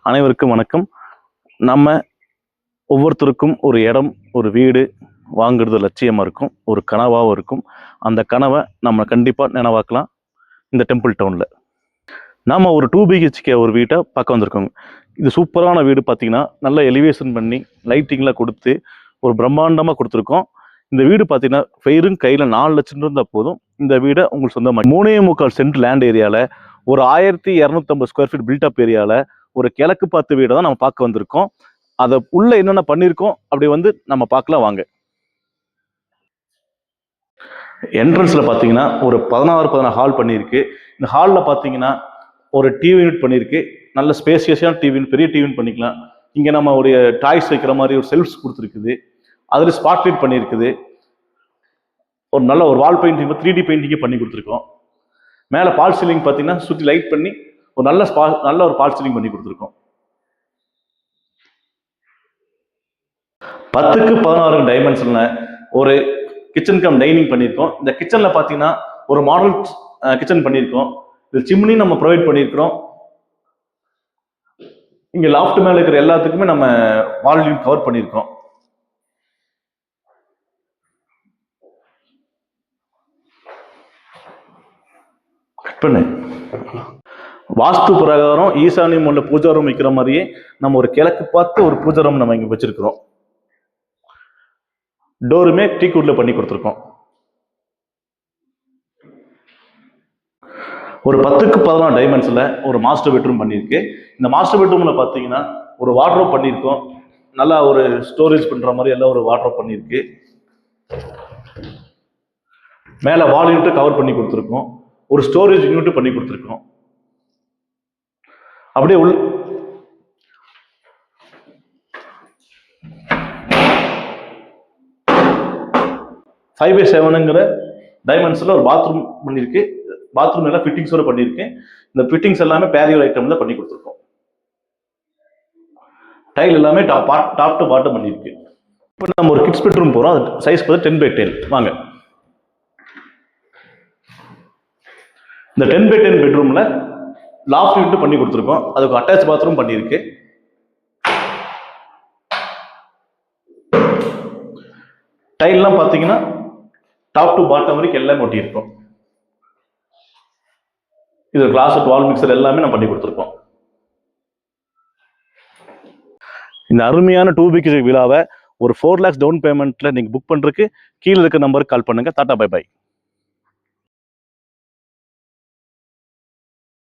அனைவருக்கும் வணக்கம். நம்ம ஒவ்வொருத்தருக்கும் ஒரு இடம், ஒரு வீடு வாங்குறது லட்சியமாக இருக்கும், ஒரு கனவாகவும் இருக்கும். அந்த கனவை நம்ம கண்டிப்பாக நினைவாக்கலாம். இந்த டெம்பிள் டவுனில் நாம் ஒரு 2 BHK ஒரு வீட்டை பார்க்க வந்திருக்கோங்க. இது சூப்பரான வீடு. பார்த்தீங்கன்னா நல்ல எலிவேஷன் பண்ணி லைட்டிங்லாம் கொடுத்து ஒரு பிரம்மாண்டமாக கொடுத்துருக்கோம். இந்த வீடு பார்த்தீங்கன்னா வெறும் கையில் 4 லட்சம் இருந்தால் போதும் இந்த வீடை உங்களுக்கு சொந்தமாக 3.25 சென்ட் லேண்ட் ஏரியாவில் ஒரு 1250 ஸ்கொயர் ஃபீட் பில்டப் ஏரியாவில் ஒரு கிழக்கு பார்த்து வீடை தான் நம்ம பார்க்க வந்திருக்கோம். அதை உள்ள என்னென்ன பண்ணியிருக்கோம் அப்படி வந்து நம்ம பார்க்கலாம் வாங்க. என்ட்ரன்ஸில் பார்த்தீங்கன்னா ஒரு 16 ஹால் பண்ணியிருக்கு. இந்த ஹாலில் பார்த்தீங்கன்னா ஒரு டிவி யூனிட் பண்ணியிருக்கு. நல்ல ஸ்பேசியஸான டிவி, பெரிய டிவின்னு பண்ணிக்கலாம். இங்கே நம்ம ஒரு டாய்ஸ் வைக்கிற மாதிரி ஒரு செல்ஃப்ஸ் கொடுத்துருக்குது. அதில் ஸ்பாட் லைட் பண்ணியிருக்குது. ஒரு நல்ல ஒரு வால் பெயிண்டிங் 3D பெயிண்டிங்கே பண்ணி கொடுத்துருக்கோம். மேலே பால் சீலிங் பார்த்தீங்கன்னா சுற்றி லைட் பண்ணி ஒரு நல்ல ஒரு பால் சீலிங் பண்ணி கொடுத்துருக்கோம். 10க்கு 16 டைமென்ஷன்ல ஒரு கிச்சன் கம் டைனிங் பண்ணியிருக்கோம். இந்த கிச்சன்ல பார்த்தீங்கன்னா ஒரு மாடல் கிச்சன் பண்ணியிருக்கோம். இது சிம்னி நம்ம ப்ரொவைட் பண்ணியிருக்கிறோம். இங்க லாஃப்ட் மேல இருக்கிற எல்லாத்துக்குமே நம்ம வால்யூம் கவர் பண்ணியிருக்கோம். வாஸ்து பிரகாரம் ஈசானியம் உள்ள பூஜா ரூம் வைக்கிற மாதிரியே நம்ம ஒரு கிழக்கு பார்த்து ஒரு பூஜா ரூம் நம்ம இங்க வச்சிருக்கிறோம். டோருமே டீக்வுட்ல பண்ணி கொடுத்துருக்கோம். ஒரு 10க்கு 16 டைமென்ஷன்ல ஒரு மாஸ்டர் பெட்ரூம் பண்ணியிருக்கு. இந்த மாஸ்டர் பெட்ரூம்ல பார்த்தீங்கன்னா ஒரு வார்ட்ரோப் பண்ணியிருக்கோம். நல்லா ஒரு ஸ்டோரேஜ் பண்ற மாதிரி எல்லாம் ஒரு வார்ட்ரோப் பண்ணியிருக்கு. மேலே வால் யூனிட் கவர் பண்ணி கொடுத்துருக்கோம். ஒரு ஸ்டோரேஜ் யூனிட் பண்ணி கொடுத்துருக்கோம். அப்படியே 5/7ங்கிற டைமென்ஷன்ல ஒரு பாத்ரூம் பண்ணியிருக்கு. பாத்ரூம் எல்லாம் ஃபிட்டிங்ஸோட பண்ணியிருக்கு. இந்த ஃபிட்டிங்ஸ் எல்லாமே பேரியர் ஐட்டம்ல பண்ணி கொடுத்துருக்கோம். டைல் எல்லாமே டாப் டு பாட்டம் பண்ணியிருக்கு. இப்போ நம்ம ஒரு கிட்ஸ் பெட்ரூம் போகிறோம். அது சைஸ் பார்த்து 10/10 வாங்க. இந்த 10/10 பெட்ரூம்ல லாஃப்ட் யூனிட் பண்ணி கொடுத்துருக்கோம். அதுக்கு அட்டாச் பாத்ரூம் பண்ணியிருக்கு. டைல்லாம் பார்த்தீங்கன்னா டாப் டு பாட்டம் வரைக்கும் எல்லாம் ஒட்டியிருக்கோம். இது கிளாஸ் வால் மிக்சர் எல்லாமே நம்ம பண்ணி கொடுத்துருக்கோம். இந்த அருமையான 2 BHK விழாவை ஒரு 4 lakhs டவுன் பேமெண்ட்ல நீங்க புக் பண்றதுக்கு கீழே இருக்க நம்பருக்கு கால் பண்ணுங்க. Tata bye by.